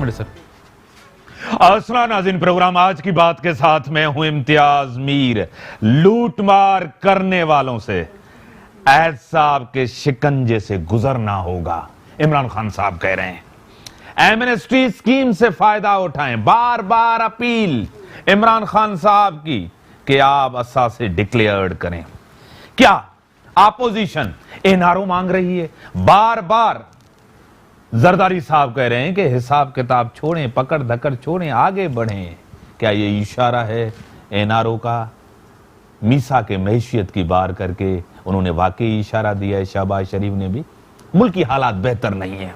Minute sir. السلام ناظرین، programme آج کی بات کے ساتھ میں ہوں امتیاز میر. لوٹ مار کرنے والوں سے عہد صاحب کے شکنجے سے گزرنا ہوگا، عمران خان صاحب کہہ رہے ہیں. ایمنسٹی اسکیم سے فائدہ اٹھائیں. بار بار اپیل عمران خان صاحب کی کہ آپ اساسے ڈکلیئرڈ کریں. کیا اپوزیشن انارو مانگ رہی ہے؟ بار بار زرداری صاحب کہہ رہے ہیں کہ حساب کتاب چھوڑیں، پکڑ دھکڑ چھوڑیں، آگے بڑھیں. کیا یہ اشارہ ہے انارو کا؟ میسا کے معیشت کی بار کر کے انہوں نے واقعی اشارہ دیا ہے. شہباز شریف نے بھی. ملکی حالات بہتر نہیں ہیں،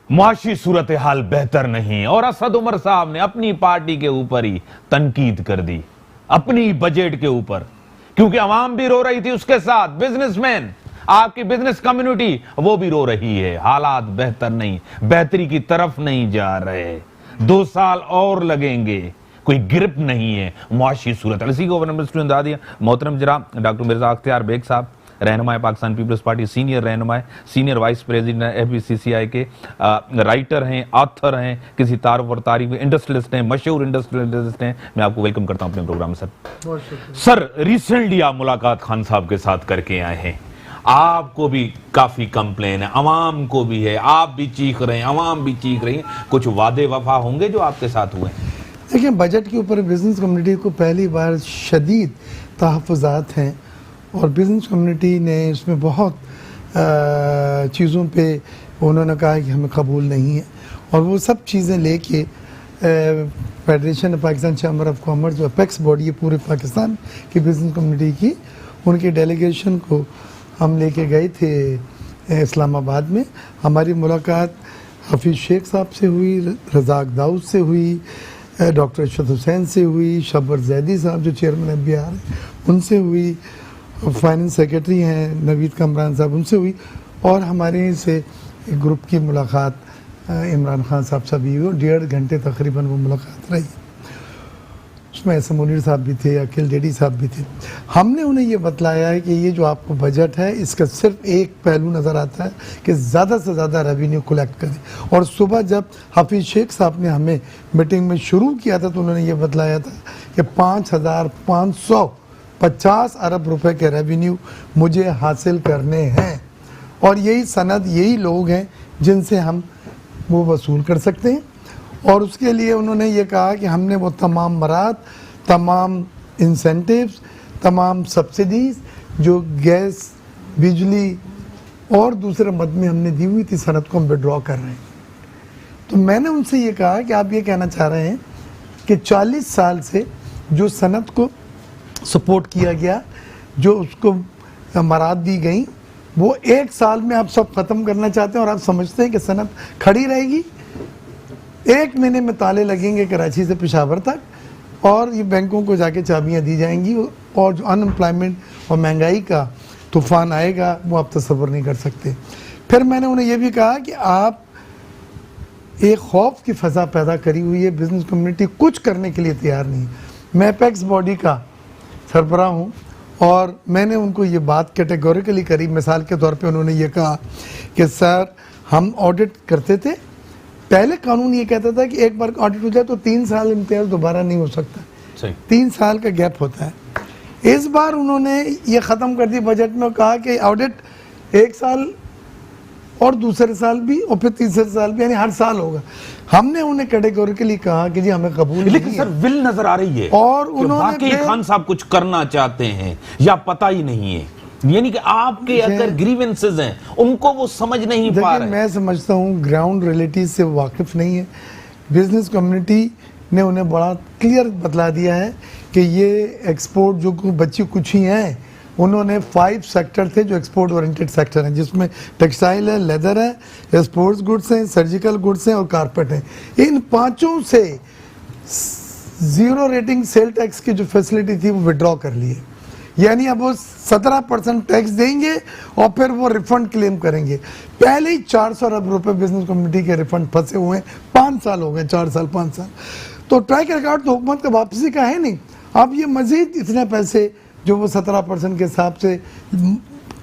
معاشی صورتحال بہتر نہیں، اور اسد عمر صاحب نے اپنی پارٹی کے اوپر ہی تنقید کر دی، اپنی بجٹ کے اوپر، کیونکہ عوام بھی رو رہی تھی اس کے ساتھ. بزنس مین، آپ کی بزنس کمیونٹی وہ بھی رو رہی ہے. حالات بہتر نہیں، بہتری کی طرف نہیں جا رہے. 2 سال اور لگیں گے، کوئی گرپ نہیں ہے معاشی صورت. اسی کو محترم جناب ڈاکٹر مرزا اختیار بیگ صاحب، رہنمائے پاکستان پیپلز پارٹی، سینئر رہنمائے، senior vice president F B C C I کے، رائٹر ہیں، آتھر ہیں، کسی تعارف اور تعریف، انڈسٹریلسٹ ہیں، مشہور انڈسٹریلسٹ ہیں. میں آپ کو ویلکم کرتا ہوں اپنے پروگرام میں. سر ریسنٹلی آپ ملاقات خان صاحب کے ساتھ کر کے آئے ہیں. آپ کو بھی کافی کمپلین ہے، عوام کو بھی ہے، آپ بھی چیخ رہے ہیں، عوام بھی چیخ رہی ہیں. کچھ وعدے وفا ہوں گے جو آپ کے ساتھ ہوئے ہیں؟ دیکھیں، بجٹ کے اوپر بزنس کمیونٹی کو پہلی بار شدید تحفظات ہیں، اور بزنس کمیونٹی نے اس میں بہت چیزوں پہ انہوں نے کہا کہ ہمیں قبول نہیں ہے، اور وہ سب چیزیں لے کے federation Pakistan chamber of commerce جو اپیکس باڈی ہے پورے پاکستان کی بزنس کمیونٹی کی، ان کی ڈیلیگیشن کو ہم لے کے گئے تھے اسلام آباد میں. ہماری ملاقات حفیظ شیخ صاحب سے ہوئی، رزاق داؤد سے ہوئی، ڈاکٹر ارشد حسین سے ہوئی، شبر زیدی صاحب جو چیئرمین ایف بی آر ہیں ان سے ہوئی، فائننس سیکرٹری ہیں نوید کامران صاحب ان سے ہوئی، اور ہمارے سے ایک گروپ کی ملاقات عمران خان صاحب سے بھی ہوئی، اور 1.5 گھنٹے تقریباً وہ ملاقات رہی. اس میں ایس ایم منیر صاحب بھی تھے، عقیل ڈیڈی صاحب بھی تھے. ہم نے انہیں یہ بتلایا ہے کہ یہ جو آپ کو بجٹ ہے اس کا صرف ایک پہلو نظر آتا ہے کہ زیادہ سے زیادہ ریونیو کلیکٹ کریں. اور صبح جب حفیظ شیخ صاحب نے ہمیں میٹنگ میں شروع کیا تھا تو انہوں نے یہ بتلایا تھا کہ 5,550 ارب روپے کے ریونیو مجھے حاصل کرنے ہیں، اور یہی سند، یہی لوگ ہیں جن سے ہم وہ وصول کر سکتے ہیں. اور اس کے لیے انہوں نے یہ کہا کہ ہم نے وہ تمام مراد، تمام انسینٹیوز، تمام سبسڈیز جو گیس، بجلی اور دوسرے مد میں ہم نے دی ہوئی تھی صنعت کو ہم وڈرا کر رہے ہیں. تو میں نے ان سے یہ کہا کہ آپ یہ کہنا چاہ رہے ہیں کہ 40 سال سے جو صنعت کو سپورٹ کیا گیا، جو اس کو مراد دی گئیں، وہ 1 سال میں آپ سب ختم کرنا چاہتے ہیں، اور آپ سمجھتے ہیں کہ صنعت کھڑی رہے گی؟ 1 مہینے میں تالے لگیں گے کراچی سے پشاور تک، اور یہ بینکوں کو جا کے چابیاں دی جائیں گی، اور جو ان امپلائمنٹ اور مہنگائی کا طوفان آئے گا وہ آپ تصور نہیں کر سکتے. پھر میں نے انہیں یہ بھی کہا کہ آپ ایک خوف کی فضا پیدا کری ہوئی ہے، بزنس کمیونٹی کچھ کرنے کے لیے تیار نہیں. میں اپیکس باڈی کا سربراہ ہوں، اور میں نے ان کو یہ بات کیٹیگوریکلی کری. مثال کے طور پہ انہوں نے یہ کہا کہ سر ہم آڈٹ کرتے تھے، پہلے قانون یہ کہتا تھا کہ ایک بار آڈٹ ہو جائے تو 3 سال امتیاز دوبارہ نہیں ہو سکتا، 3 سال کا گیپ ہوتا ہے. اس بار انہوں نے یہ ختم کر دی بجٹ میں، کہا کہ آڈٹ 1 سال اور دوسرے سال بھی اور پھر تیسرے سال بھی، یعنی ہر سال ہوگا. ہم نے انہیں کیٹیگوریکلی کہا کہ جی ہمیں قبول نہیں ہے. لیکن سر ول نظر آ رہی ہے اور انہوں نے خان صاحب کچھ کرنا چاہتے ہیں یا پتہ ہی نہیں ہے، یعنی کہ آپ کے اگر گریونسز ہیں ان کو وہ سمجھ نہیں پا رہے. میں سمجھتا ہوں گراؤنڈ ریلیٹیز سے واقف نہیں ہے. بزنس کمیونٹی نے انہیں بڑا کلیئر بتلا دیا ہے کہ یہ ایکسپورٹ جو بچی کچھ ہی ہیں، انہوں نے 5 سیکٹر تھے جو ایکسپورٹ اورینٹڈ سیکٹر ہیں، جس میں ٹیکسٹائل ہے، لیدر ہے، اسپورٹس گڈس ہیں، سرجیکل گڈس ہیں اور کارپیٹ ہیں. ان 5 سے 0 ریٹنگ سیل ٹیکس کی جو فیسلٹی تھی وہ وڈرا کر لی ہے. یعنی اب وہ 17% ٹیکس دیں گے اور پھر وہ ریفنڈ کلیم کریں گے. پہلے ہی 400 ارب روپے بزنس کمیونٹی کے ریفنڈ پھنسے ہوئے ہیں. 5 سال ہو گئے، 4 سال 5 سال. تو ٹریک ریکارڈ تو حکومت کا واپسی کا ہے نہیں. اب یہ مزید اتنے پیسے جو وہ 17% کے حساب سے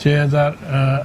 6,000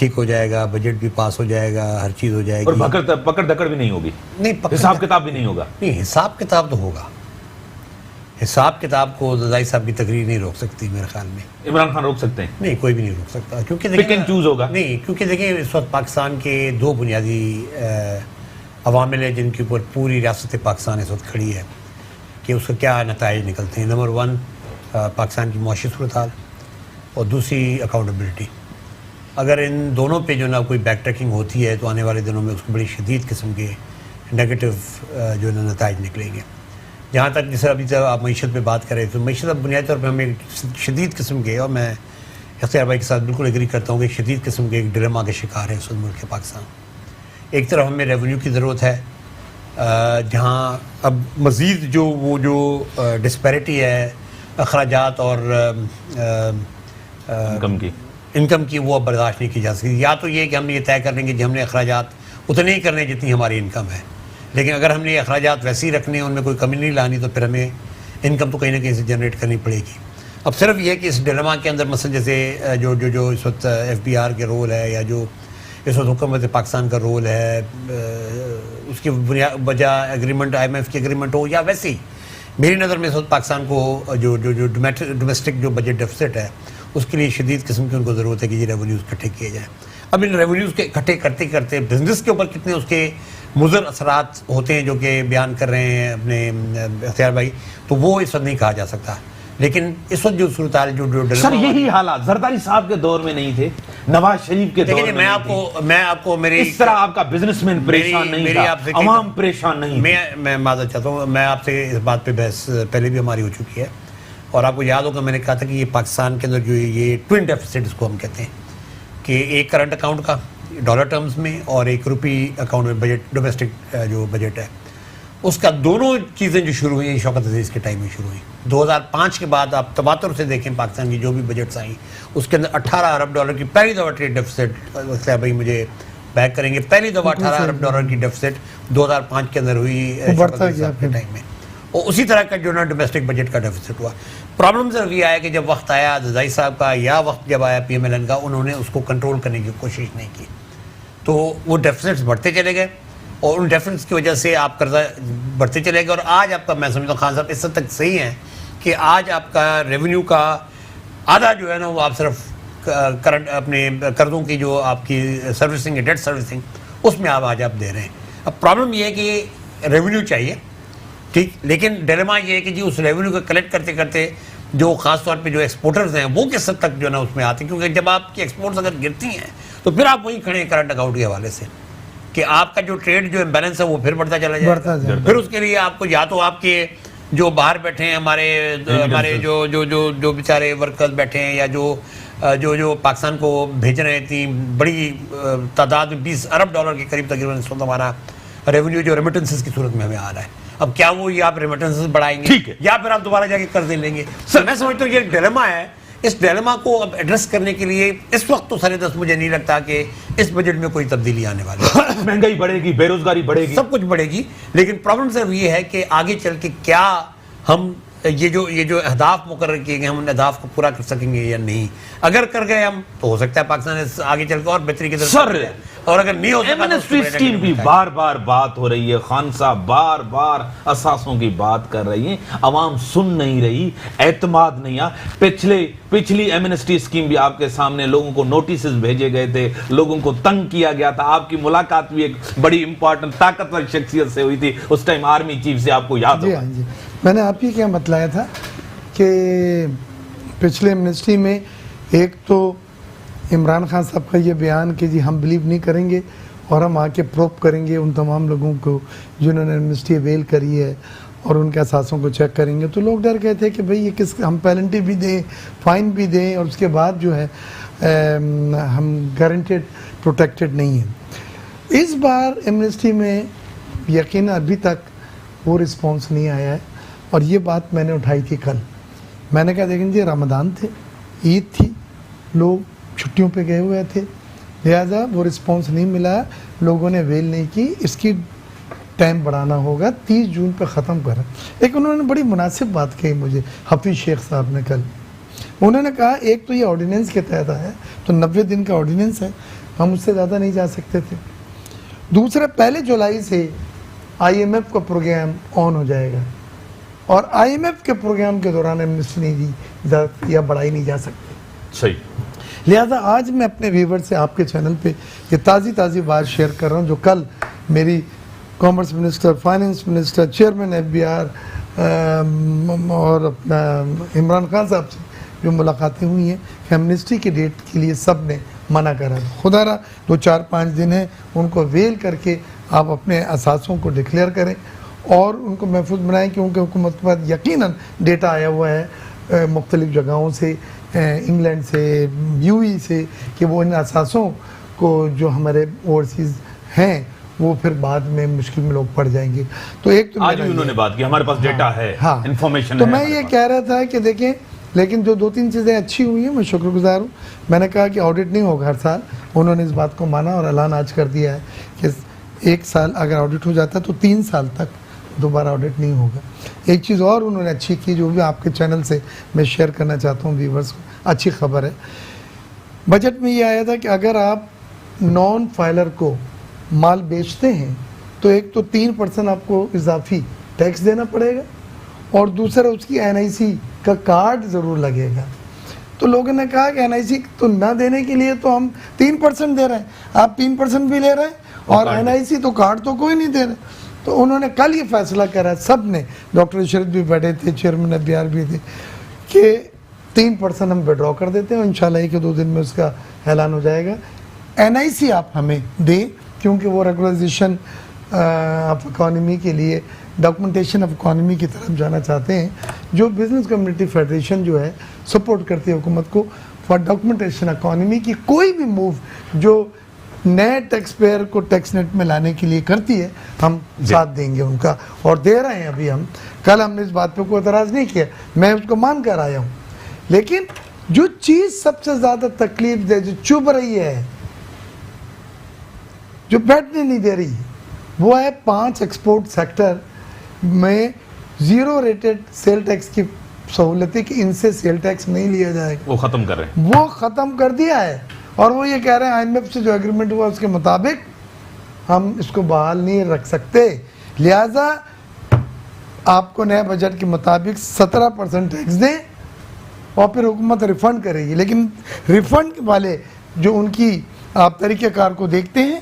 ٹھیک ہو جائے گا, بجٹ بھی پاس ہو جائے گا, ہر چیز ہو جائے اور گی. پکڑ دکڑ بھی نہیں ہوگی, نہیں, حساب کتاب بھی نہیں ہوگا. نہیں, حساب کتاب تو ہوگا. حساب کتاب کو رضائی صاحب کی تقریر نہیں روک سکتی میرے خیال میں. عمران خان روک سکتے ہیں؟ نہیں, کوئی بھی نہیں روک سکتا, کیونکہ پک اینڈ چوز ہوگا. نہیں, کیونکہ دیکھیں اس وقت پاکستان کے دو بنیادی عوامل ہیں جن کے اوپر پوری ریاست پاکستان اس وقت کھڑی ہے کہ اس کا کیا نتائج نکلتے ہیں. نمبر 1 پاکستان کی معاشی صورتحال, اور دوسری اکاؤنٹیبلٹی. اگر ان دونوں پہ جو نا کوئی بیک ٹریکنگ ہوتی ہے تو آنے والے دنوں میں اس کو بڑی شدید قسم کے نیگیٹو جو نا نتائج نکلیں گے. جہاں تک جیسے ابھی تک آپ معیشت پہ بات کریں تو معیشت اب بنیادی طور پہ ہمیں شدید قسم کے, اور میں اختیار بھائی کے ساتھ بالکل ایگری کرتا ہوں کہ شدید قسم کے ایک ڈرما کے شکار ہے اس ملک کے پاکستان. ایک طرف ہمیں ریونیو کی ضرورت ہے, جہاں اب مزید جو ڈسپیرٹی ہے اخراجات اور انکم کی, وہ اب برداشت نہیں کی جا سکتی. یا تو یہ کہ ہم نے یہ طے کر لیں گے کہ ہم نے اخراجات اتنے ہی کرنے جتنی ہماری انکم ہے, لیکن اگر ہم نے اخراجات ویسے ہی رکھنے, ان میں کوئی کمی نہیں لانی, تو پھر ہمیں انکم تو کہیں نہ کہیں سے جنریٹ کرنی پڑے گی. اب صرف یہ کہ اس ڈیلیما کے اندر مثلا جیسے جو اس وقت FBR کے رول ہے, یا جو اس وقت حکومت پاکستان کا رول ہے, اس کی وجہ ایگریمنٹ IMF کی ایگریمنٹ ہو, یا ویسے ہی میری نظر میں اس وقت پاکستان کو جو ڈومیسٹک جو بجٹ ڈیفیسٹ ہے اس کے لیے شدید قسم کی ان کو ضرورت ہے کہ یہ ریونیوز اکٹھے کیے جائیں. اب ان ریونیوز کے اکٹھے کرتے کرتے بزنس کے اوپر کتنے اس کے مضر اثرات ہوتے ہیں جو کہ بیان کر رہے ہیں اپنے اختیار بھائی, تو وہ اس وقت نہیں کہا جا سکتا. لیکن اس وقت جو صورتحال جو سر یہی حالات زرداری صاحب کے دور میں نہیں تھے, نواز شریف کے دور میں آپ کو میری اس طرح آپ کا بزنس مین پریشان نہیں تھا, عوام پریشان نہیں. میں معذرت چاہتا ہوں, میں آپ سے اس بات پہ بحث پہلے بھی ہماری ہو چکی ہے, اور آپ کو یاد ہوگا میں نے کہا تھا کہ یہ پاکستان کے اندر جو یہ ٹوئن ڈیفیسٹ اس کو ہم کہتے ہیں, کہ ایک کرنٹ اکاؤنٹ کا ڈالر ٹرمز میں اور ایک روپی اکاؤنٹ میں بجٹ ڈومیسٹک جو بجٹ ہے اس کا, دونوں چیزیں جو شروع ہوئی شوکت عزیز کے ٹائم میں شروع ہوئی. 2005 کے بعد آپ تواتر سے دیکھیں پاکستان کی جو بھی بجٹس آئیں اس کے اندر 18 ارب ڈالر کی پہلی دفعہ ٹریڈ ڈیفیسٹ, بھائی مجھے بیک کریں گے, پہلی دفعہ 18 ارب ڈالر کی ڈیفیسٹ 2005 کے اندر ہوئی شوکت عزیز کے ٹائم میں, اور اسی طرح کا جو نا ڈومیسٹک بجٹ کا ڈیفیسٹ ہوا. پرابلم صرف یہ آیا کہ جب وقت آیا رضائی صاحب کا, یا وقت جب آیا PMLN کا, انہوں نے اس کو کنٹرول کرنے کی کوشش نہیں کی, تو وہ ڈیفیسٹس بڑھتے چلے گئے, اور ان ڈیفیسٹس کی وجہ سے آپ قرضہ بڑھتے چلے گئے. اور آج آپ کا, میں سمجھتا ہوں خان صاحب اس حد تک صحیح ہیں کہ آج آپ کا ریونیو کا آدھا جو ہے نا وہ آپ صرف کرنٹ اپنے قرضوں کی جو آپ کی سروسنگ ہے, ڈیٹ سروسنگ, اس میں آج آپ دے رہے ہیں. اب پرابلم یہ ہے کہ ریونیو چاہیے ٹھیک, لیکن ڈیلیما یہ ہے کہ جی اس ریونیو کو کلیکٹ کرتے کرتے جو خاص طور پہ جو ایکسپورٹرز ہیں وہ کس حد تک جو ہے نا اس میں آتے ہیں, کیونکہ جب آپ کی ایکسپورٹس اگر گرتی ہیں تو پھر آپ وہیں کھڑے ہیں کرنٹ اکاؤنٹ کے حوالے سے کہ آپ کا جو ٹریڈ جو امبیلنس ہے وہ پھر بڑھتا چلا جائے گا. پھر اس کے لیے آپ کو یا تو آپ کے جو باہر بیٹھے ہیں ہمارے جو بیچارے ورکرز بیٹھے ہیں, یا جو پاکستان کو بھیج رہے تھیں بڑی تعداد میں 20 ارب ڈالر کے قریب تقریباً اس وقت ہمارا ریونیو جو ریمیٹنسز کی صورت میں ہمیں آ رہا ہے. اب کیا وہ یہ آپ ریمیٹنسز بڑھائیں گے یا پھر آپ دوبارہ جا کے قرض لیں گے؟ سر میں سمجھتا ہوں یہ ایک ڈیلیما ہے. اس ڈیلیما کو اب ایڈریس کرنے کے لیے اس وقت تو سر دست مجھے نہیں لگتا کہ اس بجٹ میں کوئی تبدیلی آنے والی ہے. مہنگائی بڑھے گی, بے روزگاری بڑھے گی, سب کچھ بڑھے گی, لیکن پرابلم صرف یہ ہے کہ آگے چل کے کیا ہم یہ جو اہداف مقرر کیے گئے ہم ان اہداف کو پورا کر سکیں گے یا نہیں. اگر کر گئے ہم تو ہو سکتا ہے پاکستان آگے چل کے اور بہتری کی طرف, اور اگر نہیں ہو سکتا ایمنسٹری اسکیم بھی بار بار بات ہو رہی ہے, خان صاحب بار بار اثاثوں کی بات کر رہی ہیں, عوام سن نہیں رہی, اعتماد نہیں آ. پچھلی ایمنسٹری اسکیم بھی آپ کے سامنے, لوگوں کو نوٹسز بھیجے گئے تھے, لوگوں کو تنگ کیا گیا تھا. آپ کی ملاقات بھی ایک بڑی امپورٹنٹ طاقتور شخصیت سے ہوئی تھی, اس ٹائم آرمی چیف سے, آپ کو یاد ہوگا. جی میں نے آپ کی کیا بتلایا تھا کہ پچھلے ایمنسٹری میں ایک تو عمران خان صاحب کا یہ بیان کہ جی ہم بلیو نہیں کریں گے اور ہم آ کے پروب کریں گے ان تمام لوگوں کو جنہوں نے ایمنسٹری اویل کری ہے اور ان کے اثاثوں کو چیک کریں گے. تو لوگ ڈر گئے تھے کہ بھئی یہ ہم پینلٹی بھی دیں, فائن بھی دیں, اور اس کے بعد جو ہے ہم گارنٹیڈ پروٹیکٹڈ نہیں ہیں. اس بار ایمنسٹری میں یقیناً ابھی تک وہ رسپانس نہیں آیا ہے, اور یہ بات میں نے اٹھائی تھی کل. میں نے کہا دیکھیں جی رمضان تھے, عید تھی, لوگ چھٹیوں پہ گئے ہوئے تھے, لہٰذا وہ رسپانس نہیں ملا, لوگوں نے ویل نہیں کی, اس کی ٹائم بڑھانا ہوگا, 30 جون پہ ختم کریں. لیکن انہوں نے بڑی مناسب بات کہی مجھے حفیظ شیخ صاحب نے کل. انہوں نے کہا ایک تو یہ آرڈیننس کے تحت ہے تو 90 دن کا آرڈیننس ہے, ہم اس سے زیادہ نہیں جا سکتے تھے. دوسرا 1 جولائی سے IMF کا پروگرام آن ہو جائے گا اور IMF کے پروگرام کے دوران ایمنسٹی نہیں دی یا بڑھائی نہیں جا سکتی. صحیح. لہذا آج میں اپنے ویور سے آپ کے چینل پہ یہ تازی بات شیئر کر رہا ہوں جو کل میری commerce minister, finance minister, chairman FBR اور اپنا عمران خان صاحب سے جو ملاقاتیں ہوئی ہیں کہ ایمنسٹی کے ڈیٹ کے لیے سب نے منع کرا. خدا را 2-4-5 دن ہیں ان کو ویل کر کے آپ اپنے اثاثوں کو ڈکلیئر کریں اور ان کو محفوظ بنائیں کیونکہ حکومت پر یقیناً ڈیٹا آیا ہوا ہے مختلف جگہوں سے, انگلینڈ سے, UAE سے, کہ وہ ان اثاثوں کو جو ہمارے اوورسیز ہیں وہ پھر بعد میں مشکل میں لوگ پڑ جائیں گے. تو ایک تو آج بھی انہوں نے بات کی ہمارے پاس ڈیٹا ہے, انفارمیشن ہے. تو میں یہ کہہ رہا تھا کہ دیکھیں لیکن جو 2-3 چیزیں اچھی ہوئی ہیں میں شکر گزار ہوں. میں نے کہا کہ آڈٹ نہیں ہوگا ہر سال, انہوں نے اس بات کو مانا اور اعلان آج کر دیا ہے کہ 1 سال اگر آڈٹ ہو جاتا ہے تو 3 سال تک دوبارہ آڈٹ نہیں ہوگا. ایک چیز اور انہوں نے اچھی کی جو بھی آپ کے چینل سے میں شیئر کرنا چاہتا ہوں ویورز کو, اچھی خبر ہے. بجٹ میں یہ آیا تھا کہ اگر آپ نان فائلر کو مال بیچتے ہیں تو ایک تو 3% آپ کو اضافی ٹیکس دینا پڑے گا اور دوسرا اس کی NIC کا کارڈ ضرور لگے گا. تو لوگوں نے کہا کہ NIC تو نہ دینے کے لیے تو ہم 3% دے رہے ہیں, آپ 3% بھی لے رہے ہیں اور NIC تو کارڈ تو کوئی نہیں دے رہے. تو انہوں نے کل یہ فیصلہ کرا, سب نے, ڈاکٹر شرد بھی بیٹھے تھے, چیئرمین FBR بھی تھے, کہ 3% ہم وڈرا کر دیتے ہیں. انشاءاللہ 1-2 دن میں اس کا اعلان ہو جائے گا. NIC آپ ہمیں دیں کیونکہ وہ ریگولائزیشن آف اکانومی کے لیے, ڈاکومنٹیشن آف اکانومی کی طرف جانا چاہتے ہیں. جو بزنس کمیونٹی فیڈریشن جو ہے سپورٹ کرتی ہے حکومت کو فار ڈاکومنٹیشن اکانومی کی کوئی بھی موو جو نئے ٹیکس پیئر کو ٹیکس نیٹ میں لانے کے لیے کرتی ہے, ہم ساتھ دیں گے ان کا اور دے رہے ہیں. ابھی کل ہم نے اس بات پہ کوئی اعتراض نہیں کیا, میں اس کو مان کر آیا ہوں. لیکن جو چیز سب سے زیادہ تکلیف دے, جو چبھ رہی ہے, جو بیٹھنے نہیں دے رہی, وہ ہے 5 ایکسپورٹ سیکٹر میں 0 ریٹڈ سیل ٹیکس کی سہولتیں کہ ان سے سیل ٹیکس نہیں لیا جائے گا. وہ ختم کر رہے ہیں, وہ ختم کر دیا ہے اور وہ یہ کہہ رہے ہیں IMF سے جو ایگریمنٹ ہوا اس کے مطابق ہم اس کو بحال نہیں رکھ سکتے. لہٰذا آپ کو نئے بجٹ کے مطابق 17% ٹیکس دیں اور پھر حکومت ریفنڈ کرے گی. لیکن ریفنڈ والے جو ان کی آپ طریقہ کار کو دیکھتے ہیں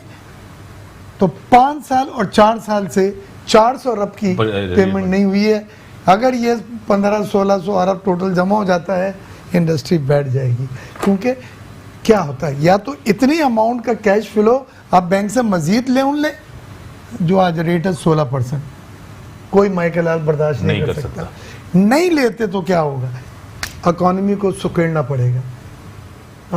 تو 5 سال اور 4 سال سے 400 ارب کی پیمنٹ نہیں ہوئی ہے. اگر یہ 1500-1600 ارب ٹوٹل جمع ہو جاتا ہے انڈسٹری بیٹھ جائے گی. کیونکہ کیا ہوتا ہے, یا تو اتنی اماؤنٹ کا کیش فلو آپ بینک سے مزید لیں جو آج ریٹ ہے 16%, کوئی مائیکل برداشت نہیں کر سکتا. نہیں لیتے تو کیا ہوگا, اکانومی کو سکیڑنا پڑے گا,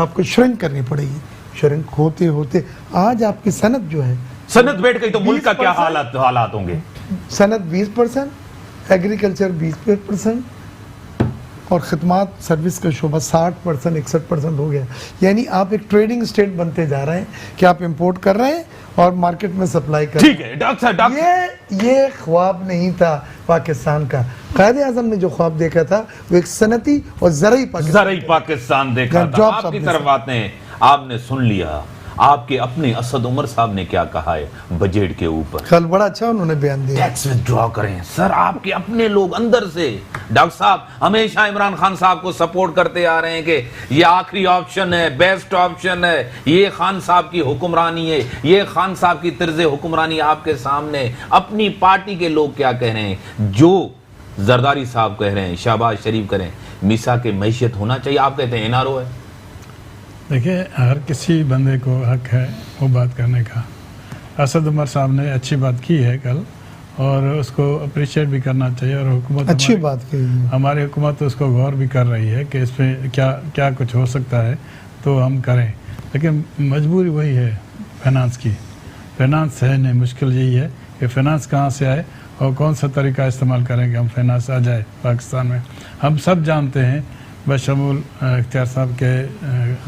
آپ کو شرنک کرنی پڑے گی. شرنک ہوتے ہوتے آج آپ کی صنعت جو ہے, صنعت بیٹھ گئی تو ملک کا کیا حالات ہوں گے. صنعت 20%, ایگریکلچر 20% اور خدمات سروس کا شعبہ 60%, 61% ہو گیا. یعنی آپ ایک ٹریڈنگ اسٹیٹ بنتے جا رہے ہیں کہ آپ امپورٹ کر رہے ہیں اور مارکیٹ میں سپلائی کر رہے ہیں. ٹھیک ہے ڈاکٹر صاحب, یہ خواب نہیں تھا پاکستان کا. قائد اعظم نے جو خواب دیکھا تھا وہ ایک صنعتی اور زرعی پاکستان دیکھا تھا. آپ کی طرف آتے ہیں, آپ نے سن لیا آپ کے اپنے اسد عمر صاحب نے کیا کہا ہے بجٹ کے اوپر. کل بڑا اچھا انہوں نے بیان دیا, ٹیکس وِدڈرا کریں. سر آپ کے اپنے لوگ اندر سے, ڈاکٹر صاحب ہمیشہ عمران خان صاحب کو سپورٹ کرتے آ رہے ہیں کہ یہ آخری آپشن ہے, بیسٹ آپشن ہے, یہ خان صاحب کی حکمرانی ہے, یہ خان صاحب کی طرز حکمرانی آپ کے سامنے. اپنی پارٹی کے لوگ کیا کہہ رہے ہیں, جو زرداری صاحب کہہ رہے ہیں, شہباز شریف کہہ رہے ہیں میسا کے معیشت ہونا چاہیے, آپ کہتے ہیں NRO ہے. دیکھیں ہر کسی بندے کو حق ہے وہ بات کرنے کا. اسد عمر صاحب نے اچھی بات کی ہے کل اور اس کو اپریشیٹ بھی کرنا چاہیے, اور حکومت اچھی بات کی, ہماری حکومت اس کو غور بھی کر رہی ہے کہ اس پہ کیا کچھ ہو سکتا ہے تو ہم کریں. لیکن مجبوری وہی ہے فائنانس کی. فائنانس ہے نہیں, مشکل یہی ہے کہ فائنانس کہاں سے آئے اور کون سا طریقہ استعمال کریں کہ ہم فائنانس آ جائے پاکستان میں. ہم سب جانتے ہیں بشمول اختیار صاحب کے,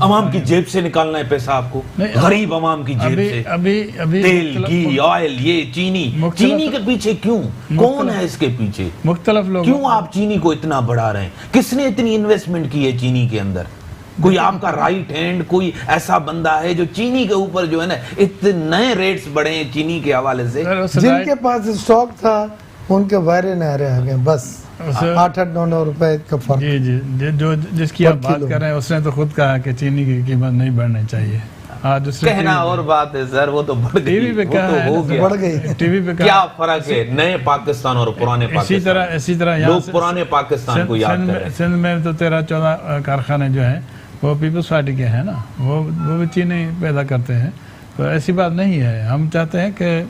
عوام کی جیب سے نکالنا ہے پیسہ آپ کو, غریب عوام کی جیب سے. ابھی تیل, گھی, آئل, یہ چینی کے پیچھے کیوں, کون ہے اس کے پیچھے, مختلف لوگ کیوں آپ چینی کو اتنا بڑھا رہے ہیں, کس نے اتنی انویسٹمنٹ کی ہے چینی کے اندر, کوئی آپ کا رائٹ ہینڈ کوئی ایسا بندہ ہے جو چینی کے اوپر جو ہے نا اتنے ریٹس بڑھے ہیں چینی کے حوالے سے؟ جن کے پاس اسٹاک تھا ان کے وائرے نہرے آ گئے بس 8-9 روپے کا فرق. جی جی جو جس کی آپ بات کر رہے ہیں اس نے تو خود کہا کہ چینی کی قیمت نہیں بڑھنی چاہیے. کہنا اور بات ہے سر, وہ تو بڑھ ٹی وی پہ کہا ہے, بڑھ گئی. ٹی وی پہ کیا فرق ہے نئے پاکستان اور پرانے پاکستان؟ اسی طرح لوگ پرانے پاکستان کو یاد کر رہے ہیں. سندھ میں تو 13-14 کارخانے جو ہیں وہ پیپلز پارٹی کے ہیں نا, وہ بھی چینی پیدا کرتے ہیں. تو ایسی بات نہیں ہے. ہم چاہتے ہیں کہ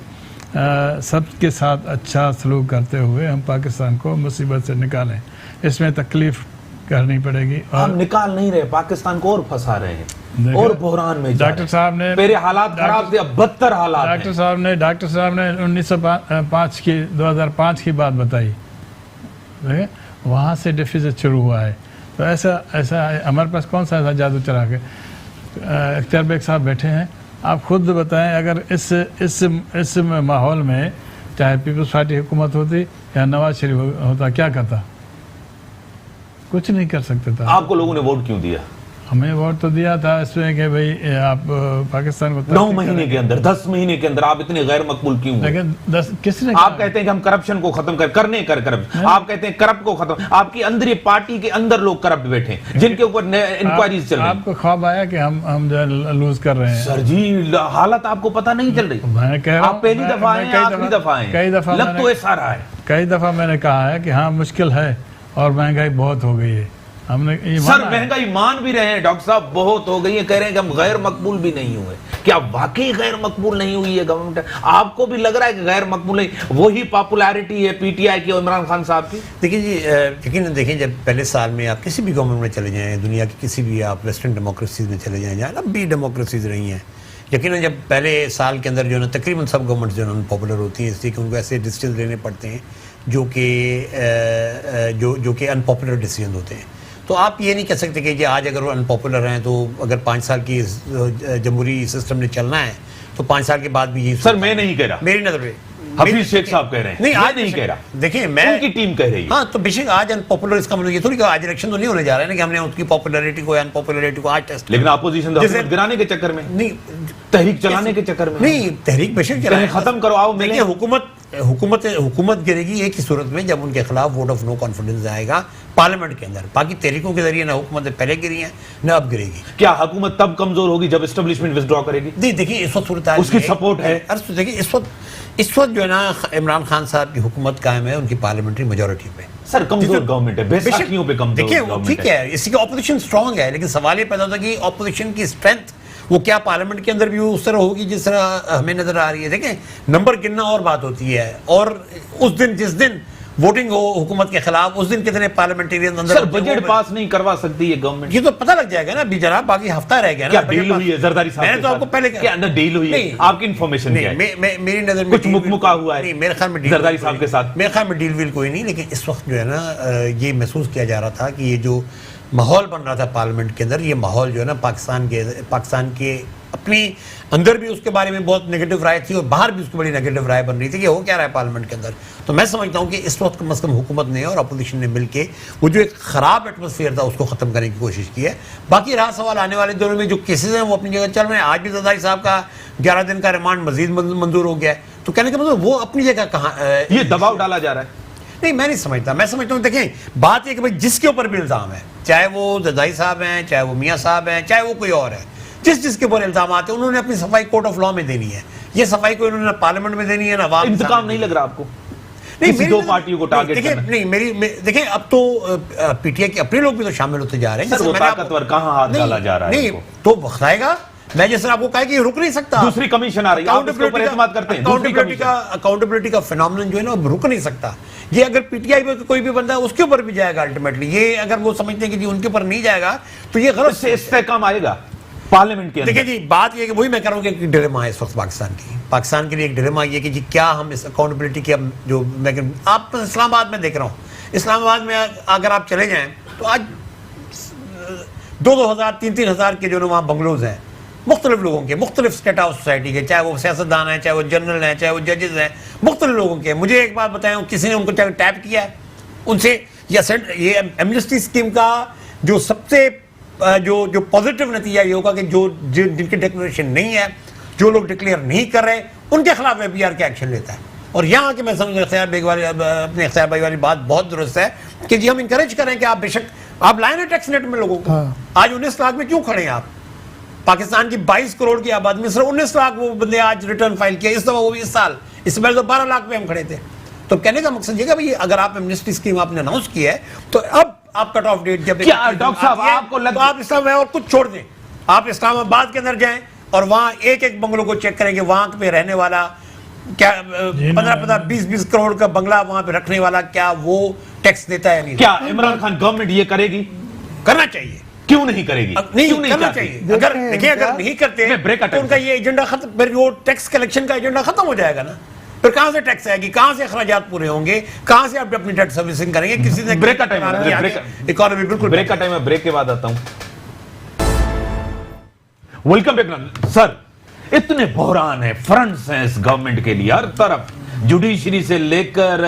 سب کے ساتھ اچھا سلوک کرتے ہوئے ہم پاکستان کو مصیبت سے نکالیں. اس میں تکلیف کرنی پڑے گی. اور ہم نکال نہیں رہے, پاکستان کو اور پھنسا رہے ہیں اور بحران میں. ڈاکٹر صاحب نے میرے حالات خراب تھے, اب بدتر حالات ہیں. ڈاکٹر صاحب نے 2005 کی بات بتائی, وہاں سے ڈیفیزٹ شروع ہوا ہے. تو ایسا ہمارے پاس کون سا ایسا جادو چلا کے اختیار بیگ صاحب بیٹھے ہیں. آپ خود بتائیں اگر اس ماحول میں چاہے پیپلز پارٹی حکومت ہوتی یا نواز شریف ہوتا کیا کرتا؟ کچھ نہیں کر سکتے تھا. آپ کو لوگوں نے ووٹ کیوں دیا؟ ہمیں ووٹ تو دیا تھا اس میں کہ بھئی آپ پاکستان کو 9 مہینے کے اندر 10 مہینے کے اندر آپ اتنے غیر مقبول کیوں ہوئے؟ لیکن کس نے آپ کہتے ہیں کہ ہم کرپشن کو ختم کرپشن آپ کہتے ہیں کرپٹ کو ختم. آپ کی اندر پارٹی کے اندر لوگ کرپٹ بیٹھے ہیں جن کے اوپر انکوائریز چل رہی ہیں. آپ کو خواب آیا کہ ہم جو لوز کر رہے ہیں؟ سر جی حالت آپ کو پتہ نہیں چل رہی. میں کہہ رہا ہوں آپ پہلی دفعہ آئے ہیں, آخری دفعہ آئے ہیں, لگ تو ایسا رہا ہے. کئی دفعہ میں نے کہا ہے کہ ہاں مشکل ہے اور مہنگائی بہت ہو گئی ہے. ہم نے سر مہنگائی مان بھی رہے ہیں ڈاکٹر صاحب, بہت ہو گئی ہے, کہہ رہے ہیں کہ ہم غیر مقبول بھی نہیں ہوئے. کیا واقعی غیر مقبول نہیں ہوئی ہے گورنمنٹ؟ آپ کو بھی لگ رہا ہے کہ غیر مقبول نہیں؟ وہی پاپولیرٹی ہے پی ٹی آئی کی اور عمران خان صاحب کی. دیکھیں جی یقیناً دیکھیں جب پہلے سال میں آپ کسی بھی گورنمنٹ میں چلے جائیں, دنیا کی کسی بھی آپ ویسٹرن ڈیموکریسیز میں چلے جائیں, جہاں اب بھی ڈیموکریسیز رہی ہیں, یقیناً جب پہلے سال کے اندر جو ہے نا تقریباً سب گورنمنٹ جو ہے نا پاپولر ہوتی ہیں, اس لیے کہ ان کو ایسے ڈیسیجن لینے پڑتے ہیں جو کہ ان پاپولر ڈیسیجن ہوتے ہیں. تو آپ یہ نہیں کہہ سکتے کہ جی آج اگر وہ ان پاپولر ہیں تو اگر 5 سال کی جمہوری سسٹم نے چلنا ہے تو 5 سال کے بعد بھی یہ. سر میں نہیں کہہ رہا, میری نظر میں حفیظ شیخ صاحب کہہ رہے ہیں. نہیں آج نہیں کہہ رہا, دیکھیں میں ان کی ٹیم کہہ رہی ہے. ہاں تو بے شک آج ان پاپولر اس کا مطلب یہ تھوڑی کہ آج الیکشن تو نہیں ہونے جا رہا ہے نا کہ ہم نے اس کی پاپولرٹی کو ان پاپولرٹی کو آج ٹیسٹ. لیکن اپوزیشن حکومت گرانے کے چکر میں نہیں, تحریک چلانے کے چکر میں نہیں, تحریک بے شک چلائیں, ختم کرو. آؤ ملیں. حکومت گرے گی ایک ہی صورت میں جب ان کے خلاف ووٹ آف نو کانفیڈنس آئے گا پارلیمنٹ کے اندر. باقی تحریکوں کے ذریعے نہ حکومت پہلے گری ہیں نہ اب گرے گی. کیا حکومت تب کمزور ہوگی جب اسٹیبلشمنٹ وتھڈرا کرے گی؟ نہیں دیکھیے اس وقت صورتحال اس کی سپورٹ ہے. دیکھیے اس وقت جو ہے نا عمران خان صاحب کی حکومت قائم ہے ان کی پارلیمنٹری میجورٹی پہ. سر کمزور گورنمنٹ ہے, بیساکھیوں پہ کمزور. دیکھیے ٹھیک ہے, اس کی اپوزیشن اسٹرانگ ہے, لیکن سوال یہ پیدا ہوتا ہے کہ اپوزیشن کی اسٹرینتھ وہ کیا پارلیمنٹ کے اندر بھی اس طرح ہوگی جس طرح ہمیں نظر آ رہی ہے. دیکھیں نمبر گننا اور بات ہوتی ہے, اور اس دن جس دن ووٹنگ ہو حکومت کے خلاف اس دن کتنے پارلیمنٹیرین اندر. سر بجٹ پاس نہیں کروا سکتی یہ گورنمنٹ, یہ تو پتہ لگ جائے گا نا ابھی جناب, باقی ہفتہ رہ گیا نا. کیا ڈیل ہوئی ہے زرداری صاحب؟ میں نے تو آپ کو پہلے کیا ڈیل ہوئی ہے, آپ کی انفارمیشن کیا ہے؟ میری نظر میں کچھ مکمکا ہوا ہے نہیں, میرے خیال میں زرداری صاحب کے ساتھ. میرے خیال میں ڈیل ویل کوئی نہیں, لیکن اس وقت جو ہے نا یہ محسوس کیا جا رہا تھا کہ یہ جو ماحول بن رہا تھا پارلیمنٹ کے اندر, یہ ماحول جو ہے نا پاکستان کے اپنی اندر بھی اس کے بارے میں بہت نیگیٹو رائے تھی اور باہر بھی اس کی بڑی نیگیٹو رائے بن رہی تھی کہ ہو کیا رہا ہے پارلیمنٹ کے اندر. تو میں سمجھتا ہوں کہ اس وقت کم از کم حکومت نے اور اپوزیشن نے مل کے وہ جو ایک خراب ایٹماسفیئر تھا اس کو ختم کرنے کی کوشش کی ہے. باقی رہا سوال آنے والے دنوں میں جو کیسز ہیں وہ اپنی جگہ چل رہے ہیں. آج بھی زرداری صاحب کا 11 دن کا ریمانڈ مزید منظور ہو گیا ہے, تو کہنے کا مطلب وہ اپنی جگہ کہاں یہ دباؤ ڈالا جا رہا ہے. نہیں میں نہیں سمجھتا, میں سمجھتا ہوں دیکھیں بات یہ کہ بھائی جس کے اوپر بھی الزام ہے, چاہے وہ زرداری صاحب ہیں, چاہے وہ میاں صاحب ہیں, چاہے وہ کوئی اور ہے, جس کے اوپر الزامات ہیں انہوں نے اپنی صفائی کورٹ آف لا میں دینی ہے. یہ صفائی کو انہوں نے پارلیمنٹ میں دینی ہے نا. انتقام نہیں لگ رہا آپ کو کسی دو پارٹیوں کو ٹارگٹ کرنا؟ نہیں دیکھیں اب تو پی ٹی آئی کے اپنے لوگ بھی تو شامل ہوتے جا رہے ہیں. سر وہ طاقتور کہاں ہاتھ ڈالا جا رہا ہے؟ نہیں تو وقت آئے گا, میں جس طرح آپ کو کہا کہ یہ رک نہیں سکتا. دوسری کمیشن آ رہی ہے, آپ اس کے اوپر اعتماد کرتے ہیں؟ اکاؤنٹیبلٹی کا فینومینن جو ہے نا اب رک نہیں سکتا. یہ اگر پی ٹی آئی میں کوئی بھی بندہ ہے اس کے اوپر بھی جائے گا الٹیمیٹلی, یہ اگر وہ سمجھتے ہیں کہ جی ان کے اوپر نہیں جائے گا تو یہ غلط سے استحکام آئے گا پارلیمنٹ کے اندر. دیکھیں جی بات یہ کہ وہی میں کہہ رہا ہوں کہ ایک ڈیلیما ہے اس وقت پاکستان کے لیے ایک ڈیلیما یہ کہ جی کیا ہم اس اکاؤنٹیبلٹی کی جو آپ اسلام آباد میں دیکھ رہا ہوں, اسلام آباد میں اگر آپ چلے جائیں تو آج 2,000 3,000 کے جو وہاں بنگلوز ہیں مختلف لوگوں کے, مختلف اسٹیٹ آف سوسائٹی کے, چاہے وہ سیاستدان ہیں, چاہے وہ جنرل ہیں, چاہے وہ ججز ہیں, مختلف لوگوں کے. مجھے ایک بات بتائیں, کسی نے ان کو چاہے ٹیپ کیا ہے ان سے, یا یہ ایمنسٹی اسکیم کا جو سب سے جو پازیٹیو نتیجہ یہ ہوگا کہ جن کی ڈکلیریشن نہیں ہے, جو لوگ ڈکلیئر نہیں کر رہے, ان کے خلاف FBR کے ایکشن لیتا ہے. اور یہاں کہ میں سمجھ اپنے اختیار بھائی والی بات بہت درست ہے کہ جی ہم انکریج کریں کہ آپ بے شک آپ لائیں نا ٹیکس نیٹ میں لوگوں کو. آج 19 لاکھ میں کیوں کھڑے ہیں آپ؟ پاکستان کی 22 کروڑ کی آبادی میں صرف 19 لاکھ وہ بندے آج ریٹرن فائل کیا, اس دفعہ وہ بھی اس سال, اس میں تو 12 لاکھ پہ ہم کھڑے تھے. تو کہنے کا مقصد یہ کہ بھئی اگر آپ ایمنسٹی اسکیم آپ نے اناؤنس کی ہے تو اب آپ کٹ آف ڈیٹ جب کیا ڈاکٹر صاحب آپ کو تو آپ اسلام اور کچھ چھوڑ دیں, آپ اسلام آباد کے اندر جائیں اور وہاں ایک ایک بنگلوں کو چیک کریں کہ وہاں پہ رہنے والا کیا 15-20 کروڑ کا بنگلہ وہاں پہ رکھنے والا کیا وہ ٹیکس دیتا ہے نہیں. کیا عمران خان گورنمنٹ یہ کرے گی؟ کرنا چاہیے. کیوں نہیں کرے گی؟ نہیں کرنا چاہیے. اگر دیکھیں اگر نہیں کرتے تو ان کا یہ ایجنڈا ختم, پھر وہ ٹیکس کلیکشن کا ایجنڈا ختم ہو جائے گا نا. پھر کہاں سے ٹیکس آئے گی, کہاں سے اخراجات پورے ہوں گے, کہاں سے آپ اپنی ڈیٹ سروسنگ کریں گے؟ کسی نے بریک کا ٹائم ہے, اکانومی بالکل بریک کا ٹائم ہے, بریک کے بعد آتا ہوں. ویلکم بیک سر. اتنے بحران ہیں, فرنٹس ہیں اس گورنمنٹ کے لیے ہر طرف, جوڈیشری سے لے کر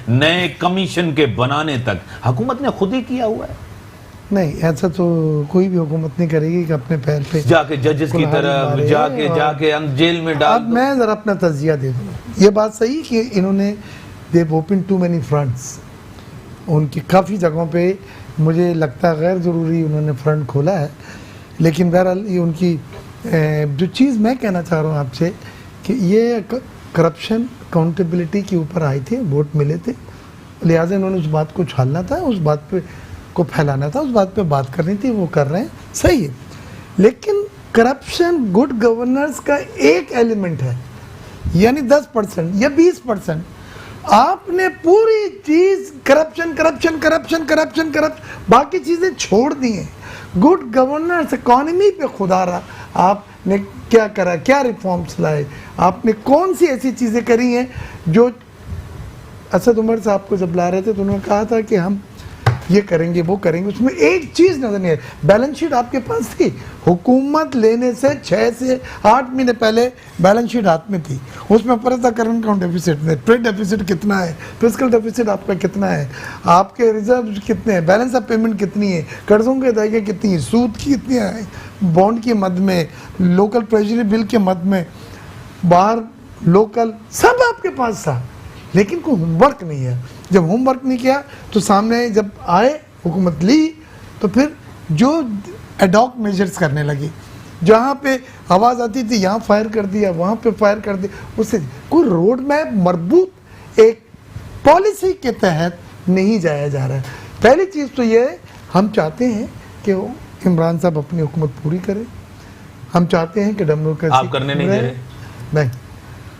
نئے کمیشن کے بنانے تک حکومت نے خود ہی کیا ہوا ہے. نہیں ایسا تو کوئی بھی حکومت نہیں کرے گی کہ اپنے پیر پہ جا کے ججز کی طرف جا کے جیل میں ڈال. اب میں ذرا اپنا تجزیہ دے دوں. یہ بات صحیح کہ انہوں نے they've opened too many fronts. ان کی کافی جگہوں پہ مجھے لگتا ہے غیر ضروری انہوں نے فرنٹ کھولا ہے, لیکن بہرحال یہ ان کی جو چیز میں کہنا چاہ رہا ہوں آپ سے کہ یہ کرپشن اکاؤنٹیبلٹی کے اوپر آئے تھے, ووٹ ملے تھے, لہٰذا انہوں نے اس بات کو چھالنا تھا, اس بات پہ کو پھیلانا تھا, اس بات پہ بات کرنی تھی, وہ کر رہے ہیں, صحیح ہے. لیکن کرپشن گڈ گورننس کا ایک ایلیمنٹ ہے, یعنی 10% یا 20%. آپ نے پوری چیز کرپشن باقی چیزیں چھوڑ دی ہیں. گڈ گورننس اکانومی پہ خدا رہا آپ نے کیا کرا, کیا ریفارمز لائے, آپ نے کون سی ایسی چیزیں کری ہیں جو اسد عمر صاحب کو جب لا رہے تھے تو انہوں نے کہا تھا کہ ہم یہ کریں گے وہ کریں گے, اس میں ایک چیز نظر نہیں آئی. بیلنس شیٹ آپ کے پاس تھی, حکومت لینے سے 6 سے 8 مہینے پہلے بیلنس شیٹ ہاتھ میں تھی, اس میں پتہ تھا کرنٹ اکاؤنٹ ڈیفیسٹ میں, ٹریڈ ڈیفیسٹ کتنا ہے, فسکل ڈیفیسٹ آپ کا کتنا ہے, آپ کے ریزرو کتنے ہیں, بیلنس آف پیمنٹ کتنی ہے, قرضوں کے ادائیگیاں کتنی ہیں, سود کی کتنی ہے, بانڈ کی مد میں, لوکل ٹریجری بل کے مد میں, باہر لوکل, سب آپ کے پاس تھا. لیکن کوئی ہوم ورک نہیں ہے. جب ہوم ورک نہیں کیا تو سامنے جب آئے حکومت لی تو پھر جو ایڈاک میجرز کرنے لگی, جہاں پہ آواز آتی تھی یہاں فائر کر دیا, وہاں پہ فائر کر دیا, اس سے کوئی روڈ میپ مربوط ایک پالیسی کے تحت نہیں جایا جا رہا ہے. پہلی چیز تو یہ ہے, ہم چاہتے ہیں کہ عمران صاحب اپنی حکومت پوری کرے, ہم چاہتے ہیں کہ ڈیموکریسی آپ کرنے نہیں دے رہے, نہیں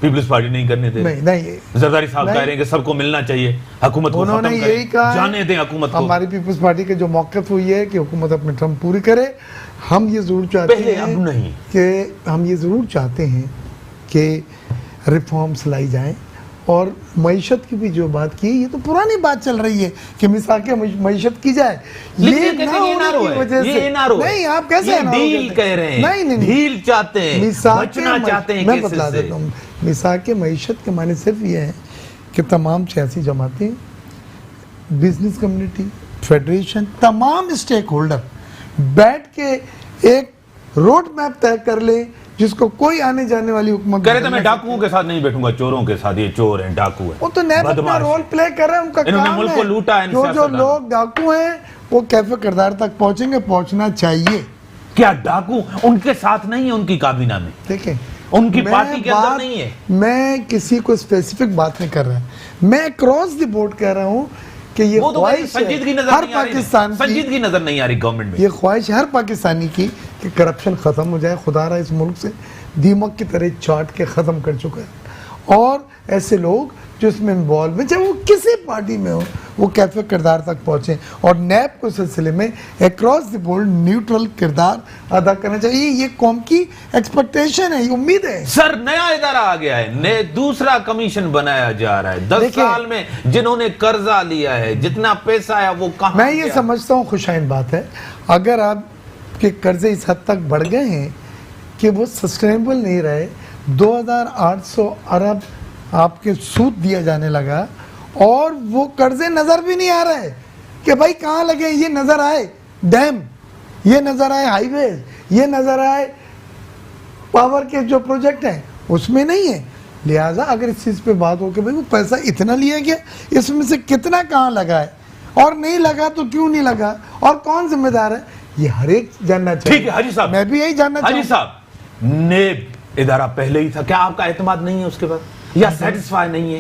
پیپلز پارٹی نہیں کرنے دے رہے, نہیں زرداری صاحب کہہ رہے ہیں کہ سب کو ملنا چاہیے, حکومت کو انہوں نے ختم یہی کہا, جانے دیں حکومت کو. ہماری پیپلز پارٹی کے جو موقف ہوئی ہے کہ حکومت اپنے ٹرم پوری کرے. ہم یہ ضرور چاہتے ہیں کہ ہم یہ ضرور چاہتے ہیں کہ ریفارمز لائی جائیں, اور معیشت کی بھی جو بات کی, یہ تو پرانی بات چل رہی ہے کہ مساق معیشت کی جائے, یہ نہ ہونے کی وجہ سے نہیں. آپ کیسے ڈیل کہہ رہے ہیں, نہیں ڈیل چاہتے ہیں, بچنا چاہتے ہیں. میں بتلا دیتا ہوں, مساق معیشت کے معنی صرف یہ ہے کہ تمام سیاسی جماعتیں, بزنس کمیونٹی, فیڈریشن, تمام اسٹیک ہولڈر بیٹھ کے ایک روڈ میپ طے کر لیں جس کو کوئی آنے جانے والی حکومت. کہہ رہے تھے میں ڈاکوؤں کے ساتھ نہیں بیٹھوں گا, چوروں کے ساتھ, یہ چور ہیں, ڈاکو ہیں, وہ تو نیب اپنا رول پلے کر رہے ہیں, ان کا کام ملک کو لوٹا ہے. جو لوگ ڈاکو ہیں وہ کیفے کردار تک پہنچیں گے, پہنچنا چاہیے. کیا ڈاکو ان کے ساتھ نہیں ہے, ان کی کابینہ میں دیکھیں ان کی پارٹی کے اندر نہیں ہے. میں کسی کو اسپیسیفک بات نہیں کر رہا, میں اکراس دی بورڈ کہہ رہا ہوں کہ یہ خواہش ہر پاکستان کی, سنجیدگی نظر نہیں آ رہی گورنمنٹ میں, یہ خواہش ہر پاکستانی کی کہ کرپشن ختم ہو جائے. خدا رہا اس ملک سے دیمک کی طرح چاٹ کے ختم کر چکا ہے, اور ایسے لوگ جو اس میں انوالو ہیں, چاہے وہ کسی پارٹی میں ہو, وہ کیفے کردار تک پہنچیں, اور نیب کو سلسلے میں اکراس دی بورڈ نیوٹرل کردار ادا کرنا چاہیے. یہ قوم کی ایکسپیکٹیشن ہے, یہ امید ہے. سر نیا ادارہ آ گیا ہے, دوسرا کمیشن بنایا جا رہا ہے. 10 سال میں جنہوں نے قرضہ لیا ہے, جتنا پیسہ ہے وہ کہاں, میں یہ سمجھتا ہوں خوشائن بات ہے, اگر آپ کے قرضے اس حد تک بڑھ گئے ہیں کہ وہ سسٹینیبل نہیں رہے, 2800 ارب آپ کے سود دیا جانے لگا, اور وہ قرضے نظر بھی نہیں آ رہے کہ بھائی کہاں لگے, یہ نظر آئے ڈیم یہ نظر آئے ہائی ویز, یہ نظر آئے پاور کے جو پروجیکٹ ہیں اس میں نہیں ہے. لہٰذا اگر اس چیز پہ بات ہو کہ بھائی وہ پیسہ اتنا لیا گیا, اس میں سے کتنا کہاں لگا ہے اور نہیں لگا تو کیوں نہیں لگا اور کون ذمہ دار ہے, یہ ہر ایک جاننا چاہیے. ٹھیک ہے حاجی صاحب, میں بھی یہی جاننا حاجی چاہوں. صاحب نیب ادارہ پہلے ہی تھا, کیا آپ کا اعتماد نہیں ہے اس کے بعد, یا سیٹسفائی نہیں ہے؟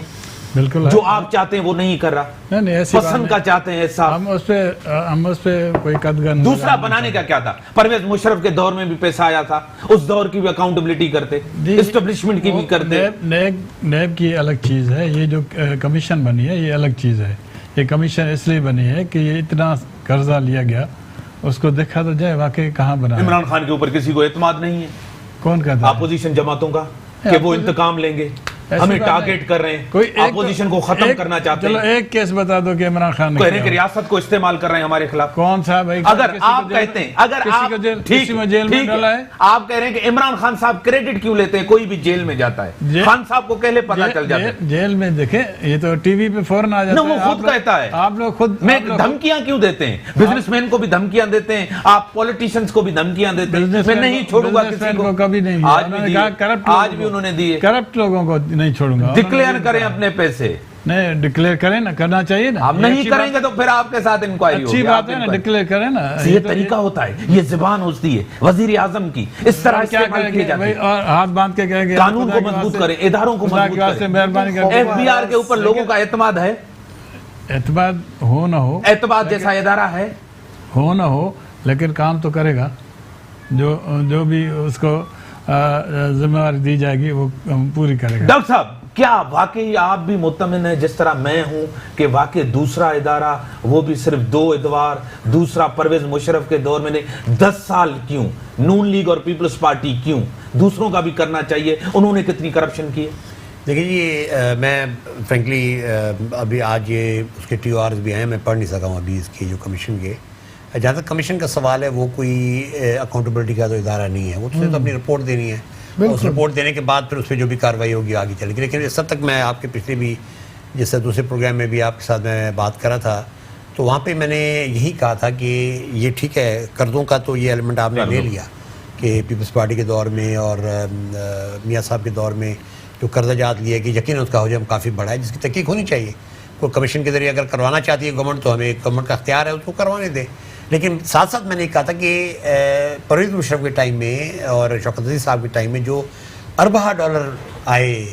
بالکل جو آپ چاہتے ہیں وہ نہیں کر رہا, نہیں ایسی بات پسند نہیں. کا چاہتے ہیں ایسا. ہم اس پہ کوئی قدغن دوسرا بنانے کا کیا تھا, پرویز مشرف کے دور میں بھی پیسہ آیا تھا, اس دور کی بھی اکاؤنٹیبلٹی کرتے, اسٹیبلشمنٹ کی بھی کرتے. نیب کی الگ چیز ہے, یہ جو کمیشن بنی ہے یہ الگ چیز ہے. یہ کمیشن اس لیے بنی ہے کہ یہ اتنا قرضہ لیا گیا, اس کو دیکھا تو جائے واقعی کہاں بنا ہے. عمران خان کے اوپر کسی کو اعتماد نہیں ہے, کون کہتا ہے؟ اپوزیشن جماعتوں کا, کہ وہ انتقام لیں گے, ہمیں ٹارگیٹ کر رہے ہیں, اپوزیشن کو ختم کرنا چاہتے ہیں. چلو ایک کیس بتا دو کہ عمران خان کہہ رہے ہیں کہ ریاست کو استعمال کر رہے ہیں ہمارے خلاف. کون سا بھائی؟ اگر آپ کہتے ہیں, اگر آپ کسی میں جیل میں ڈالا ہے, آپ کہہ رہے ہیں کہ عمران خان صاحب کریڈٹ کیوں لیتے ہیں, کوئی بھی جیل میں جاتا ہے, خان صاحب کو پہلے پتا چل جاتا ہے. جیل میں دیکھیں, یہ تو ٹی وی پہ فوراً آ جاتا ہے. وہ خود کہتا ہے, آپ لوگ خود میں دھمکیاں کیوں دیتے ہیں, بزنس مین کو بھی دھمکیاں دیتے ہیں, آپ پولیٹیشنز کو بھی دھمکیاں دیتے ہیں. میں نہیں چھوڑوں گا کسی کو, کبھی نہیں. آج بھی انہوں نے دیے. کرپٹ لوگوں کو نہیں چھوڑوں گا. ڈکلیئر کریں اپنے پیسے. نہیں ڈکلیئر کریں نا, کرنا چاہیے نا. آپ نہیں کریں گے تو پھر آپ کے ساتھ انکوائری ہوگی. اچھی بات ہے نا, ڈکلیئر کریں نا. یہ طریقہ ہوتا ہے, یہ زبان ہوتی ہے وزیر اعظم کی, اس طرح استعمال کی جاتی ہے. اور ہاتھ باندھ کے کہیں گے قانون کو مضبوط کریں, اداروں کو مضبوط کریں. مہربانی کر ایف بی آر کے اوپر لوگوں کا اعتماد ہے, اعتماد ہو نہ ہو, اعتماد جیسا ادارہ ہے, ہو نہ ہو, لیکن کام تو کرے گا. جو بھی اس کو ذمہ داری دی جائے گی وہ پوری کرے گا. ڈاکٹر صاحب کیا واقعی آپ بھی مطمئن ہیں جس طرح میں ہوں کہ واقعی دوسرا ادارہ, وہ بھی صرف 2 ادوار, دوسرا پرویز مشرف کے دور میں نہیں, 10 سال کیوں, نون لیگ اور پیپلز پارٹی کیوں, دوسروں کا بھی کرنا چاہیے, انہوں نے کتنی کرپشن کی ہے. دیکھیں جی, میں فرینکلی ابھی آج یہ اس کے ٹی او آرز بھی ہیں, میں پڑھ نہیں سکا ہوں ابھی اس کی جو کمیشن کے. جہاں تک کمیشن کا سوال ہے, وہ کوئی اکاؤنٹیبلٹی کا تو ادارہ نہیں ہے, وہ تو اپنی رپورٹ دینی ہے, اس رپورٹ دینے کے بعد پھر اس پہ جو بھی کارروائی ہوگی آگے چلے گی. لیکن اس حد تک میں آپ کے پچھلے بھی جس سے دوسرے پروگرام میں بھی آپ کے ساتھ میں بات کرا تھا, تو وہاں پہ میں نے یہی کہا تھا کہ یہ ٹھیک ہے, قرضوں کا تو یہ ایلیمنٹ آپ نے لے لیا کہ پیپلز پارٹی کے دور میں اور میاں صاحب کے دور میں جو قرضہ جات لیا کہ یقیناً اس کا حجم کافی بڑا ہے, جس کی تحقیق ہونی چاہیے. کوئی کمیشن کے ذریعے اگر کروانا چاہتی ہے گورنمنٹ, تو ہمیں گورنمنٹ کا اختیار ہے اس کو کروانے دے. لیکن ساتھ ساتھ میں نے کہا تھا کہ پرویز مشرف کے ٹائم میں اور شوکت عزیز صاحب کے ٹائم میں جو اربہ ڈالر آئے,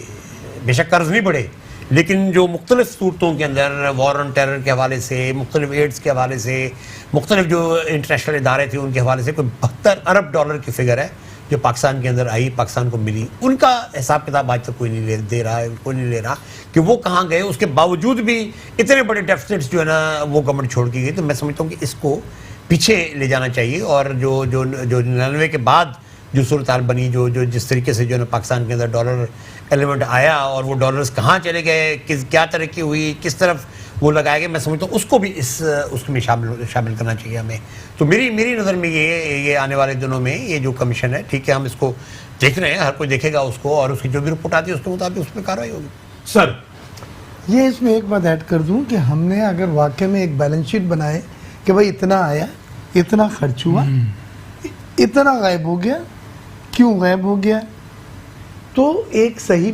بے شک قرض نہیں بڑھے, لیکن جو مختلف صورتوں کے اندر وار آن ٹیرر کے حوالے سے, مختلف ایڈز کے حوالے سے, مختلف جو انٹرنیشنل ادارے تھے ان کے حوالے سے, کوئی 72 ارب ڈالر کی فگر ہے جو پاکستان کے اندر آئی, پاکستان کو ملی. ان کا حساب کتاب آج تک کوئی نہیں دے رہا ہے, کوئی نہیں لے رہا کہ وہ کہاں گئے. اس کے باوجود بھی اتنے بڑے ڈیفیسٹس جو ہے نا وہ گورنمنٹ چھوڑ کے گئی. تو میں سمجھتا ہوں کہ اس کو پیچھے لے جانا چاہیے, اور جو 99 کے بعد جو صورتحال بنی, جو جس طریقے سے جو ہے نا پاکستان کے اندر ڈالر ایلیمنٹ آیا, اور وہ ڈالرز کہاں چلے گئے, کیا ترقی ہوئی, کس طرف وہ لگایا گیا, میں سمجھتا ہوں اس کو بھی اس میں شامل کرنا چاہیے ہمیں. تو میری نظر میں یہ آنے والے دنوں میں یہ جو کمیشن ہے, ٹھیک ہے ہم اس کو دیکھ رہے ہیں, ہر کوئی دیکھے گا اس کو, اور اس کی جو بھی رپورٹ آتی ہے اس کے مطابق اس میں کارروائی ہوگی. سر یہ اس میں ایک بات ایڈ کر دوں کہ ہم نے اگر واقعے میں ایک بیلنس شیٹ بنائے کہ بھائی اتنا آیا, اتنا خرچ ہوا, اتنا غائب ہو گیا, کیوں غائب ہو گیا, تو ایک صحیح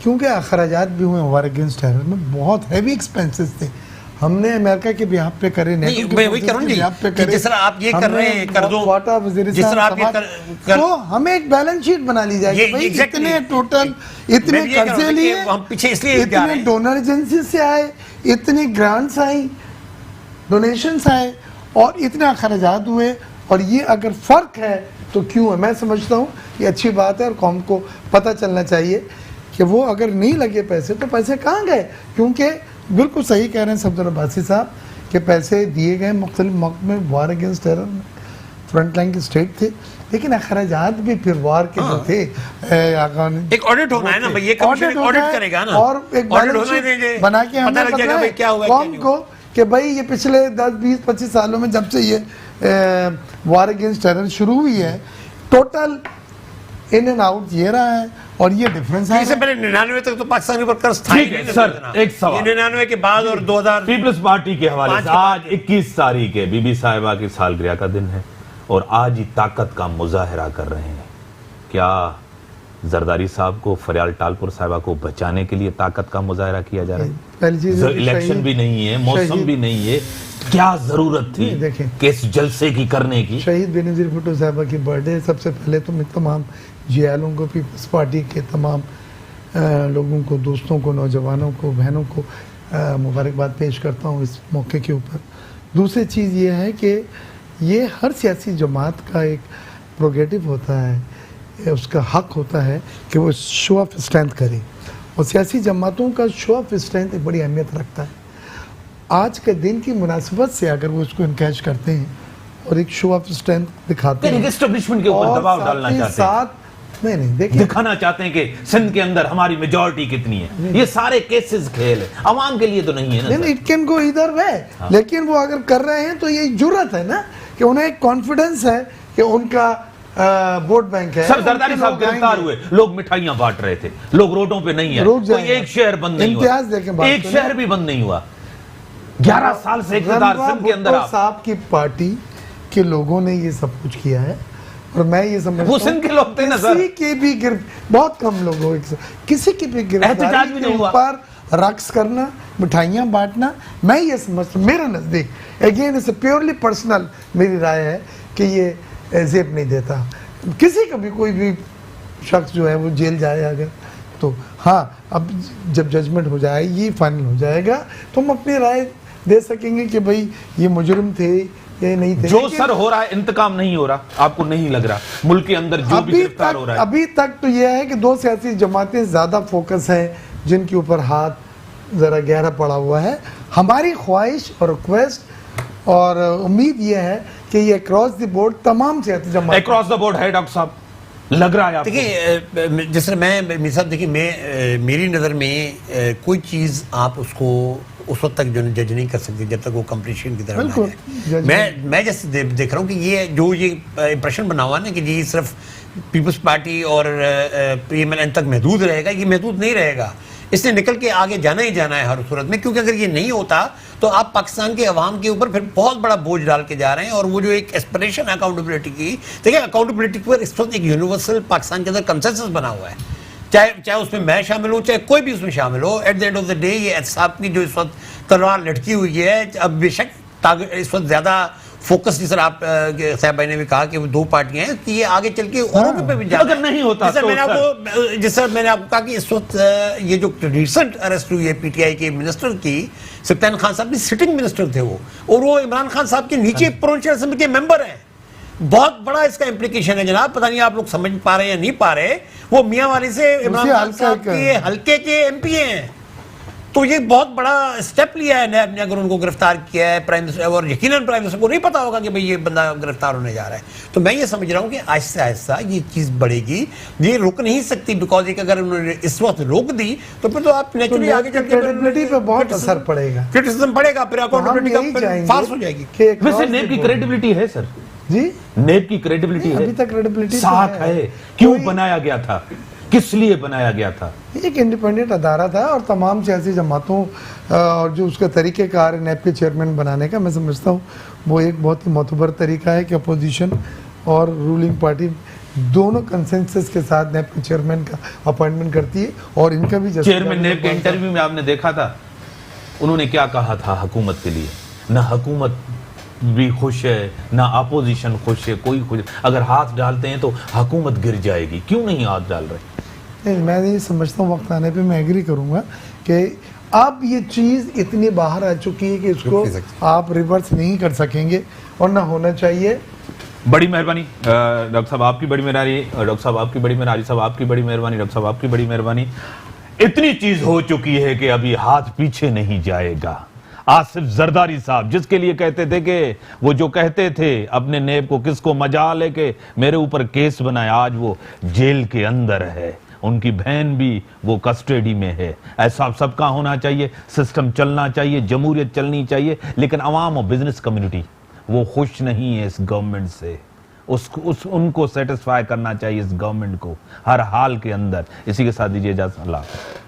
کیونکہ اخراجات بھی ہوئے وار اگینسٹ ٹیرر میں, بہت ہیوی ایکسپینسز تھے. ہم نے امریکہ کے بیہاف پہ کرے, میں وہی کروں جی, جس طرح آپ یہ کر رہے ہیں قرضوں, جس طرح آپ یہ تو ہمیں ایک بیلنس شیٹ بنا لی جائے کہ بھائی اتنے ٹوٹل, اتنے قرضے لیے, ہم پیچھے اس لیے اتنے ڈونر ایجنسی سے آئے, اتنی گرانٹس آئیں, ڈونیشنس آئے, اور اتنے اخراجات ہوئے, اور یہ اگر فرق ہے تو کیوں ہے. میں سمجھتا ہوں یہ اچھی بات ہے, اور قوم کو پتہ چلنا چاہیے کہ وہ اگر نہیں لگے پیسے تو پیسے کہاں گئے. کیونکہ بالکل صحیح کہہ رہے ہیں صفدر عباسی صاحب کہ پیسے دیے گئے مختلف موقع میں, وار اگینسٹ ٹیرر میں فرنٹ لائن کے اسٹیٹ تھے, لیکن اخراجات بھی پھر وار کے جو تھے ایک آڈٹ ہونا ہے نا, یہ کمیشن آڈٹ کرے گا نا, اور ایک بیلنس شیٹ بنا کے ہم نے بتایا قوم کو کہ بھائی یہ پچھلے 10-20-25 سالوں میں جب سے یہ وار اگینسٹ ٹیرر شروع ہوئی ہے, ٹوٹل ان اینڈ آؤٹ یہ رہا ہے, اور یہ ڈیفرنس ہے. اس سے پہلے 99 تک تو پاکستان پر قرض تھا. ٹھیک ہے سر, ایک سوال 99 کے بعد اور 2000 پیپلز پارٹی کے حوالے سے, آج 21 تاریخ ہے, بی بی صاحبہ کی سالگرہ کا دن ہے, اور آج ہی طاقت کا مظاہرہ کر رہے ہیں. کیا زرداری صاحب کو، فریال ٹالپور صاحبہ کو بچانے کے لیے طاقت کا مظاہرہ کیا جا رہا ہے؟ پہلی چیز الیکشن بھی نہیں ہے، موسم بھی نہیں ہے، کیا ضرورت تھی کہ اس جلسے کی کرنے کی؟ شہید بے نظیر بھٹو صاحبہ کی برتھ ڈے. سب سے پہلے تو میں تمام جی آلوں کو، پیپلز پارٹی کے تمام لوگوں کو، دوستوں کو، نوجوانوں کو، بہنوں کو مبارکباد پیش کرتا ہوں اس موقع کے اوپر. دوسری چیز یہ ہے کہ یہ ہر سیاسی جماعت کا ایک پروگیٹو ہوتا ہے، اس کا حق ہوتا ہے کہ وہ شو آف اسٹرینتھ کرے، اور سیاسی جماعتوں کا شو آف اسٹرینتھ ایک بڑی اہمیت رکھتا ہے. آج کے دن کی مناسبت سے اگر وہ اس کو انکیج کرتے ہیں اور ایک شو آف اسٹرینتھ دکھاتے ہیں، اسٹیبلشمنٹ کے اوپر دباؤ ڈالنا چاہتے ہیں، نہیں دیکھیں، دکھانا چاہتے ہیں کہ سندھ کے اندر ہماری میجورٹی کتنی ہے. یہ سارے کیسز کھیل ہے، عوام کے لیے تو نہیں ہے نا. اٹ کین گو ادھر وے، لیکن وہ اگر کر رہے ہیں تو یہ جرت ہے نا کہ انہیں ایک کانفیڈنس ہے کہ ان کا ووٹ بینک ہے. سر زرداری صاحب گرفتار ہوئے، لوگ مٹھائیاں بانٹ رہے تھے، لوگ روڈوں پہ نہیں ہیں، کوئی ایک شہر بند نہیں ہوا، ایک شہر بھی بند نہیں ہوا. 11 سال سے اقتدار سندھ کے اندر صاحب کی پارٹی کے لوگوں نے یہ سب کچھ کیا ہے. اور میں یہ سمجھتا ہوں وہ سندھ کے لوگ تھے نا سر، کسی کی بھی بہت کم لوگ ہو، کسی کی بھی گرفتاری کے اوپر رقص کرنا، مٹھائیاں بانٹنا، میں یہ سمجھتا ہوں، میرے نزدیک اگین اس پیورلی پرسنل میری رائے ہے کہ یہ زیب نہیں دیتا. کسی کا بھی کوئی بھی شخص جو ہے وہ جیل جائے اگر تو ہاں، اب جب ججمنٹ ہو جائے، یہ فائنل ہو جائے گا تو ہم اپنی رائے دے سکیں گے کہ بھئی یہ مجرم تھے، یہ نہیں تھے. جو سر ہو رہا ہے انتقام نہیں ہو رہا، آپ کو نہیں لگ رہا ملک کے اندر جو بھی گرفتار ہو رہا ہے؟ ابھی تک تو یہ ہے کہ 2 سیاسی جماعتیں زیادہ فوکس ہیں جن کے اوپر ہاتھ ذرا گہرا پڑا ہوا ہے. ہماری خواہش اور ریکویسٹ اور امید یہ ہے کہ یہ اکراس دی بورڈ تمام سیاسی جماعتیں، اکراس دا بورڈ ہے ڈاکٹر صاحب، لگ رہا ہے آپ کو؟ دیکھیں جس طرح میں صاحب دیکھیں، میری نظر میں کوئی چیز آپ اس کو اس وقت تک جو جج نہیں کر سکتے جب تک وہ کمپلیشن کی طرف نہ جائے. میں جیسے دیکھ رہا ہوں کہ یہ امپریشن بنا ہوا نا کہ یہ صرف پیپلز پارٹی اور پی ایم ایل این تک محدود رہے گا، یہ محدود نہیں رہے گا. اس نے نکل کے آگے جانا ہی جانا ہے ہر صورت میں، کیونکہ اگر یہ نہیں ہوتا تو آپ پاکستان کے عوام کے اوپر پھر بہت بڑا بوجھ ڈال کے جا رہے ہیں. اور وہ جو ایک ایسپریشن اکاؤنٹیبلٹی کی، دیکھیں اکاؤنٹیبلٹی پر اس وقت ایک یونیورسل پاکستان کے اندر کنسنسس بنا ہوا ہے، چاہے اس میں میں شامل ہوں، چاہے کوئی بھی اس میں شامل ہو. At the end of the day یہ احتساب کی جو اس وقت تلوار لٹکی ہوئی ہے، اب بے شک اس وقت زیادہ فوکس، جس طرح آپ صاحب بھائی نے بھی کہا کہ وہ 2 پارٹیاں ہیں کہ یہ آگے چل کے اوروں پہ بھی جانا ہے. اگر نہیں ہوتا جس طرح میں نے آپ کو کہا کہ اس وقت یہ جو ریسنٹ اریسٹ ہوئی ہے پی ٹی آئی کے منسٹر کی، سلطان خان صاحب بھی سٹنگ منسٹر تھے وہ، اور وہ عمران خان صاحب کے نیچے پروونشل اسمبلی کے ممبر ہیں. بہت بڑا اس کا امپلیکیشن ہے جناب، پتہ نہیں آپ لوگ سمجھ پا رہے ہیں یا نہیں پا رہے. وہ میاں والی سے عمران خان صاحب کے حلقے کے ایم پی ہیں، تو یہ بہت بڑا اسٹیپ لیا ہے نیب نے اگر ان کو گرفتار کیا ہے پرائم منسٹر. اور یقیناً پرائم منسٹر کو نہیں پتا ہوگا کہ بھئی یہ بندہ گرفتار ہونے جا رہا ہے. تو میں یہ سمجھ رہا ہوں کہ آہستہ آہستہ یہ چیز بڑھے گی، یہ رک نہیں سکتی، بیکاز ایک اگر انہوں نے اس وقت روک دی تو پھر تو آپ نیچرلی آگے چل کے کریڈیبلٹی پہ بہت اثر پڑے گا، کرٹیسزم پڑے گا، پھر اکاؤنٹیبلٹی کا فارس ہو جائے گی. ویسے نیب کی کریڈیبلٹی ہے سر؟ جی نیب کی کریڈیبلٹی ہے، ابھی تک کریڈیبلٹی ساتھ ہے. کیوں بنایا گیا تھا، کس لیے بنایا گیا تھا؟ ایک انڈیپینڈنٹ ادارہ تھا، اور تمام سیاسی جماعتوں اور جو اس کا طریقہ کار ہے نیب کے چیئرمین بنانے کا، میں سمجھتا ہوں وہ ایک بہت ہی معتبر طریقہ ہے کہ اپوزیشن اور رولنگ پارٹی دونوں کنسنسس کے ساتھ نیب کے چیئرمین کا اپوائنٹمنٹ کرتی ہے. اور ان کا بھی چیئرمین نیب کے انٹرویو میں آپ نے دیکھا تھا انہوں نے کیا کہا تھا حکومت کے لیے؟ نہ حکومت بھی خوش ہے نہ اپوزیشن خوش ہے، کوئی خوش. اگر ہاتھ ڈالتے ہیں تو حکومت گر جائے گی، کیوں نہیں ہاتھ ڈال رہے؟ میں یہ سمجھتا ہوں وقت آنے پہ میں ایگری کروں گا کہ اب یہ چیز اتنی باہر آ چکی ہے کہ اس کو آپ ریورس نہیں کر سکیں گے، اور نہ ہونا چاہیے. بڑی مہربانی ڈاکٹر صاحب، آپ کی بڑی مہربانی، ڈاکٹر صاحب آپ کی بڑی مہربانی، صاحب آپ کی بڑی مہربانی، ڈاکٹر صاحب آپ کی بڑی مہربانی. اتنی چیز ہو چکی ہے کہ ابھی ہاتھ پیچھے نہیں جائے گا. آصف زرداری صاحب جس کے لیے کہتے تھے کہ وہ جو کہتے تھے اپنے نیب کو کس کو مجال ہے کہ میرے اوپر کیس بنائے، آج وہ جیل کے اندر ہے، ان کی بہن بھی وہ کسٹڈی میں ہے. ایسا سب کا ہونا چاہیے، سسٹم چلنا چاہیے، جمہوریت چلنی چاہیے. لیکن عوام اور بزنس کمیونٹی وہ خوش نہیں ہے اس گورنمنٹ سے، ان کو سیٹسفائی کرنا چاہیے اس گورنمنٹ کو ہر حال کے اندر. اسی کے ساتھ دیجیے اجازت، اللہ حافظ.